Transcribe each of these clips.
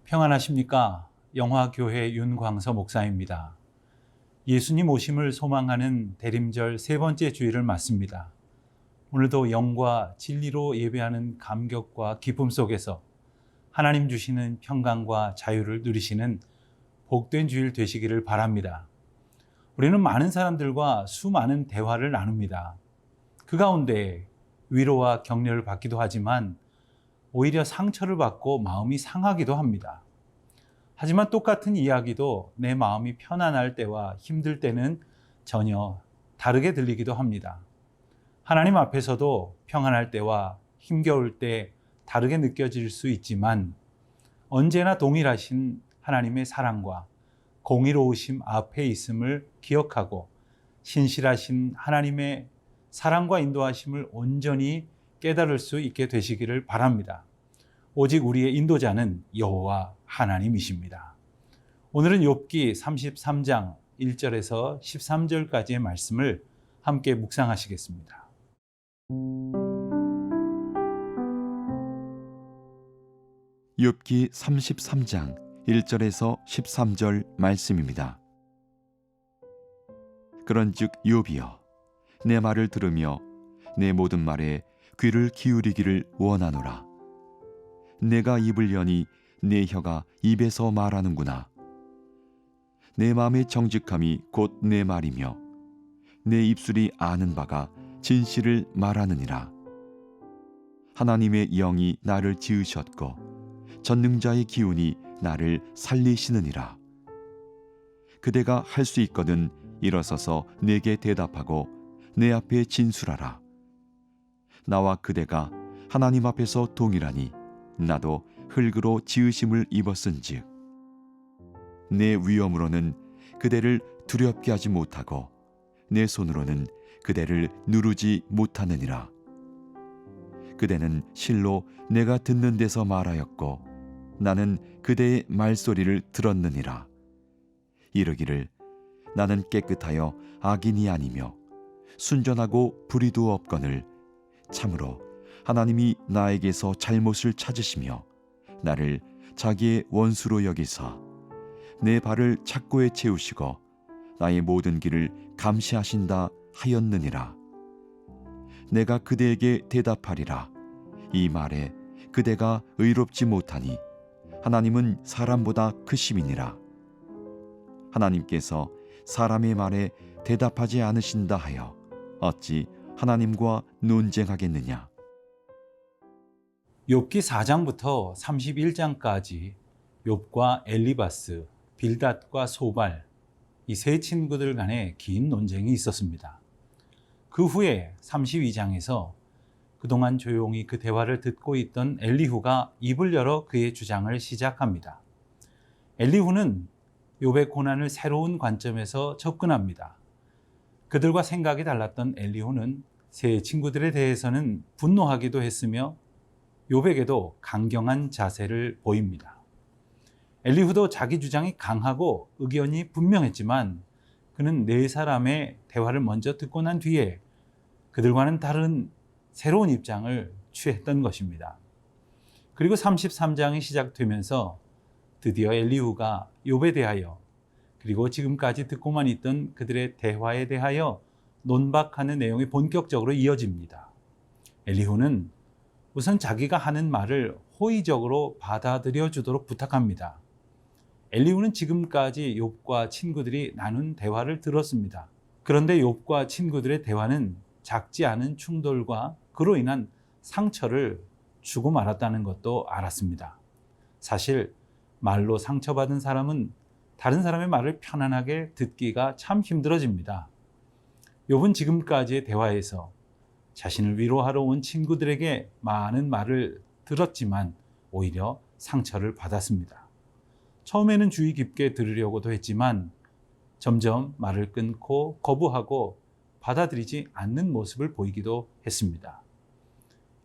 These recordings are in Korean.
평안하십니까? 영화교회 윤광서 목사입니다. 예수님 오심을 소망하는 대림절 세 번째 주일을 맞습니다. 오늘도 영과 진리로 예배하는 감격과 기쁨 속에서 하나님 주시는 평강과 자유를 누리시는 복된 주일 되시기를 바랍니다. 우리는 많은 사람들과 수많은 대화를 나눕니다. 그 가운데 위로와 격려를 받기도 하지만 오히려 상처를 받고 마음이 상하기도 합니다. 하지만 똑같은 이야기도 내 마음이 편안할 때와 힘들 때는 전혀 다르게 들리기도 합니다. 하나님 앞에서도 평안할 때와 힘겨울 때 다르게 느껴질 수 있지만 언제나 동일하신 하나님의 사랑과 공의로우심 앞에 있음을 기억하고 신실하신 하나님의 사랑과 인도하심을 온전히 깨달을 수 있게 되시기를 바랍니다. 오직 우리의 인도자는 여호와 하나님이십니다. 오늘은 욥기 33장 1절에서 13절까지의 말씀을 함께 묵상하시겠습니다. 욥기 33장 1절에서 13절 말씀입니다. 그런즉 욥이여 내 말을 들으며 내 모든 말에 귀를 기울이기를 원하노라. 내가 입을 여니 내 혀가 입에서 말하는구나. 내 마음의 정직함이 곧 내 말이며 내 입술이 아는 바가 진실을 말하느니라. 하나님의 영이 나를 지으셨고 전능자의 기운이 나를 살리시느니라. 그대가 할 수 있거든 일어서서 내게 대답하고 내 앞에 진술하라. 나와 그대가 하나님 앞에서 동일하니 나도 흙으로 지으심을 입었은즉 내 위엄으로는 그대를 두렵게 하지 못하고 내 손으로는 그대를 누르지 못하느니라. 그대는 실로 내가 듣는 데서 말하였고 나는 그대의 말소리를 들었느니라. 이르기를 나는 깨끗하여 악인이 아니며 순전하고 불의도 없거늘 참으로 하나님이 나에게서 잘못을 찾으시며 나를 자기의 원수로 여기사 내 발을 착고에 채우시고 나의 모든 길을 감시하신다 하였느니라. 내가 그대에게 대답하리라. 이 말에 그대가 의롭지 못하니 하나님은 사람보다 크심이니라. 하나님께서 사람의 말에 대답하지 않으신다 하여 어찌 하나님과 논쟁하겠느냐. 욥기 4장부터 31장까지 욥과 엘리바스, 빌닷과 소발 이 세 친구들 간의 긴 논쟁이 있었습니다. 그 후에 32장에서 그동안 조용히 그 대화를 듣고 있던 엘리후가 입을 열어 그의 주장을 시작합니다. 엘리후는 욥의 고난을 새로운 관점에서 접근합니다. 그들과 생각이 달랐던 엘리후는 세 친구들에 대해서는 분노하기도 했으며 욥에게도 강경한 자세를 보입니다. 엘리후도 자기 주장이 강하고 의견이 분명했지만 그는 네 사람의 대화를 먼저 듣고 난 뒤에 그들과는 다른 새로운 입장을 취했던 것입니다. 그리고 33장이 시작되면서 드디어 엘리후가 욥에 대하여 그리고 지금까지 듣고만 있던 그들의 대화에 대하여 논박하는 내용이 본격적으로 이어집니다. 엘리후는 우선 자기가 하는 말을 호의적으로 받아들여 주도록 부탁합니다. 엘리후는 지금까지 욥과 친구들이 나눈 대화를 들었습니다. 그런데 욥과 친구들의 대화는 작지 않은 충돌과 그로 인한 상처를 주고 말았다는 것도 알았습니다. 사실 말로 상처받은 사람은 다른 사람의 말을 편안하게 듣기가 참 힘들어집니다. 욥은 지금까지의 대화에서 자신을 위로하러 온 친구들에게 많은 말을 들었지만 오히려 상처를 받았습니다. 처음에는 주의 깊게 들으려고도 했지만 점점 말을 끊고 거부하고 받아들이지 않는 모습을 보이기도 했습니다.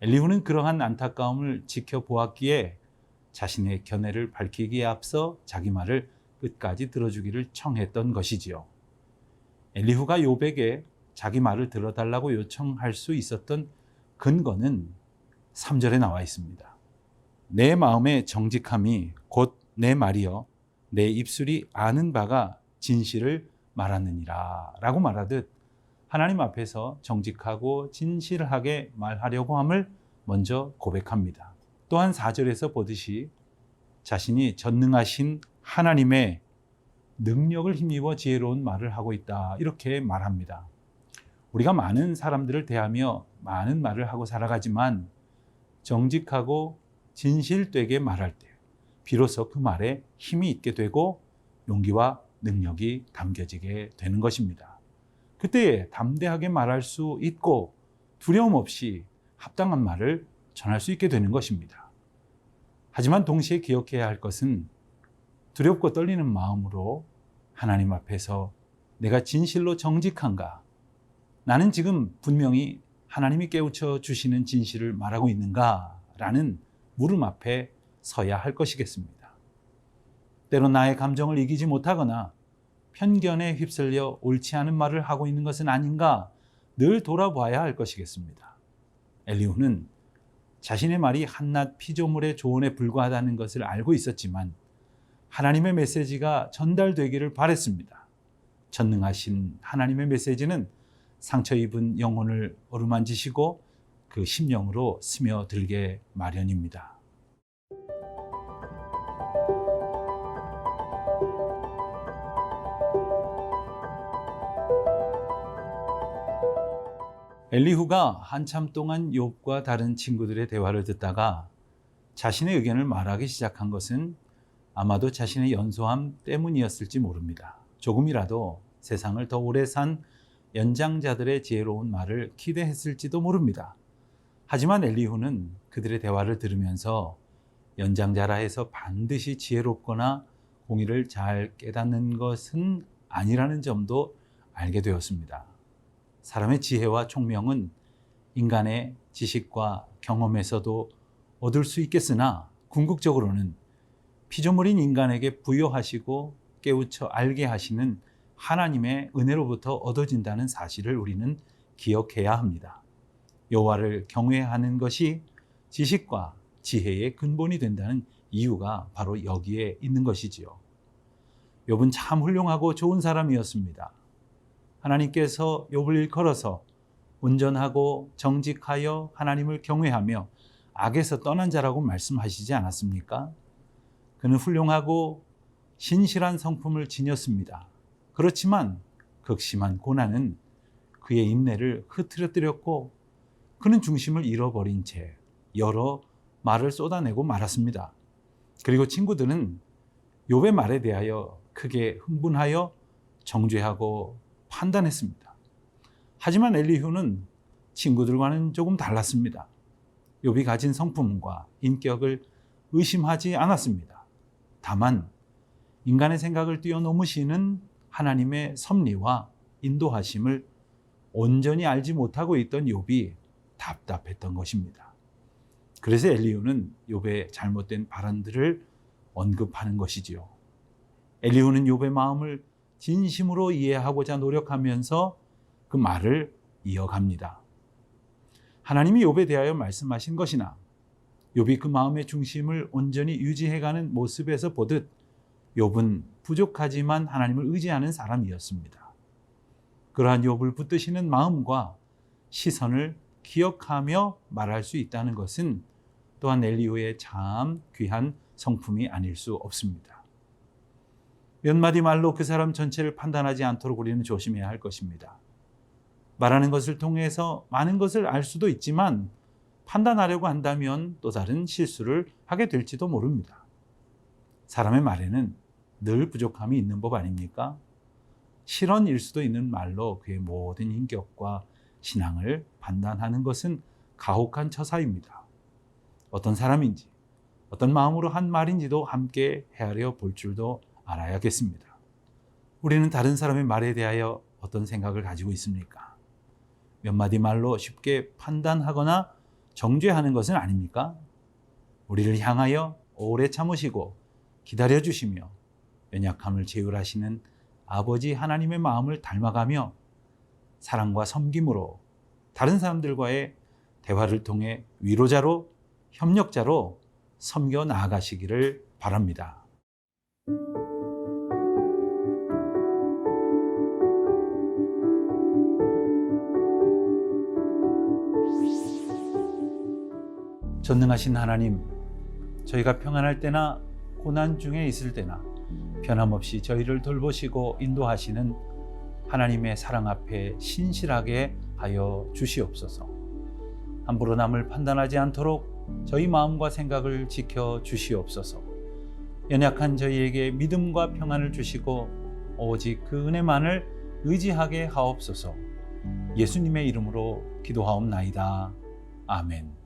엘리후는 그러한 안타까움을 지켜보았기에 자신의 견해를 밝히기에 앞서 자기 말을 끝까지 들어주기를 청했던 것이지요. 엘리후가 욥에게 자기 말을 들어달라고 요청할 수 있었던 근거는 3절에 나와 있습니다. 내 마음의 정직함이 곧 내 말이여 내 입술이 아는 바가 진실을 말하느니라 라고 말하듯 하나님 앞에서 정직하고 진실하게 말하려고 함을 먼저 고백합니다. 또한 4절에서 보듯이 자신이 전능하신 하나님의 능력을 힘입어 지혜로운 말을 하고 있다 이렇게 말합니다. 우리가 많은 사람들을 대하며 많은 말을 하고 살아가지만 정직하고 진실되게 말할 때 비로소 그 말에 힘이 있게 되고 용기와 능력이 담겨지게 되는 것입니다. 그때 담대하게 말할 수 있고 두려움 없이 합당한 말을 전할 수 있게 되는 것입니다. 하지만 동시에 기억해야 할 것은 두렵고 떨리는 마음으로 하나님 앞에서 내가 진실로 정직한가? 나는 지금 분명히 하나님이 깨우쳐 주시는 진실을 말하고 있는가? 라는 물음 앞에 서야 할 것이겠습니다. 때론 나의 감정을 이기지 못하거나 편견에 휩쓸려 옳지 않은 말을 하고 있는 것은 아닌가 늘 돌아봐야 할 것이겠습니다. 엘리후는 자신의 말이 한낱 피조물의 조언에 불과하다는 것을 알고 있었지만 하나님의 메시지가 전달되기를 바랬습니다. 전능하신 하나님의 메시지는 상처 입은 영혼을 어루만지시고 그 심령으로 스며들게 마련입니다. 엘리후가 한참 동안 욥과 다른 친구들의 대화를 듣다가 자신의 의견을 말하기 시작한 것은 아마도 자신의 연소함 때문이었을지 모릅니다. 조금이라도 세상을 더 오래 산 연장자들의 지혜로운 말을 기대했을지도 모릅니다. 하지만 엘리후는 그들의 대화를 들으면서 연장자라 해서 반드시 지혜롭거나 공의를 잘 깨닫는 것은 아니라는 점도 알게 되었습니다. 사람의 지혜와 총명은 인간의 지식과 경험에서도 얻을 수 있겠으나 궁극적으로는 피조물인 인간에게 부여하시고 깨우쳐 알게 하시는 하나님의 은혜로부터 얻어진다는 사실을 우리는 기억해야 합니다. 여호와를 경외하는 것이 지식과 지혜의 근본이 된다는 이유가 바로 여기에 있는 것이지요. 욥은 참 훌륭하고 좋은 사람이었습니다. 하나님께서 욥을 일컬어서 온전하고 정직하여 하나님을 경외하며 악에서 떠난 자라고 말씀하시지 않았습니까? 그는 훌륭하고 신실한 성품을 지녔습니다. 그렇지만 극심한 고난은 그의 인내를 흐트러뜨렸고 그는 중심을 잃어버린 채 여러 말을 쏟아내고 말았습니다. 그리고 친구들은 욥의 말에 대하여 크게 흥분하여 정죄하고 판단했습니다. 하지만 엘리후는 친구들과는 조금 달랐습니다. 욥이 가진 성품과 인격을 의심하지 않았습니다. 다만 인간의 생각을 뛰어넘으시는 하나님의 섭리와 인도하심을 온전히 알지 못하고 있던 욥이 답답했던 것입니다. 그래서 엘리후는 욥의 잘못된 발언들을 언급하는 것이지요. 엘리후는 욥의 마음을 진심으로 이해하고자 노력하면서 그 말을 이어갑니다. 하나님이 욥에 대하여 말씀하신 것이나 욥이 그 마음의 중심을 온전히 유지해가는 모습에서 보듯 욥은 부족하지만 하나님을 의지하는 사람이었습니다. 그러한 욥을 붙드시는 마음과 시선을 기억하며 말할 수 있다는 것은 또한 엘리후의 참 귀한 성품이 아닐 수 없습니다. 몇 마디 말로 그 사람 전체를 판단하지 않도록 우리는 조심해야 할 것입니다. 말하는 것을 통해서 많은 것을 알 수도 있지만 판단하려고 한다면 또 다른 실수를 하게 될지도 모릅니다. 사람의 말에는 늘 부족함이 있는 법 아닙니까? 실언일 수도 있는 말로 그의 모든 인격과 신앙을 판단하는 것은 가혹한 처사입니다. 어떤 사람인지, 어떤 마음으로 한 말인지도 함께 헤아려 볼 줄도 알아야겠습니다. 우리는 다른 사람의 말에 대하여 어떤 생각을 가지고 있습니까? 몇 마디 말로 쉽게 판단하거나 정죄하는 것은 아닙니까? 우리를 향하여 오래 참으시고 기다려주시며 연약함을 제어하시는 아버지 하나님의 마음을 닮아가며 사랑과 섬김으로 다른 사람들과의 대화를 통해 위로자로 협력자로 섬겨 나아가시기를 바랍니다. 전능하신 하나님, 저희가 평안할 때나 고난 중에 있을 때나 변함없이 저희를 돌보시고 인도하시는 하나님의 사랑 앞에 신실하게 하여 주시옵소서. 함부로 남을 판단하지 않도록 저희 마음과 생각을 지켜 주시옵소서. 연약한 저희에게 믿음과 평안을 주시고 오직 그 은혜만을 의지하게 하옵소서. 예수님의 이름으로 기도하옵나이다. 아멘.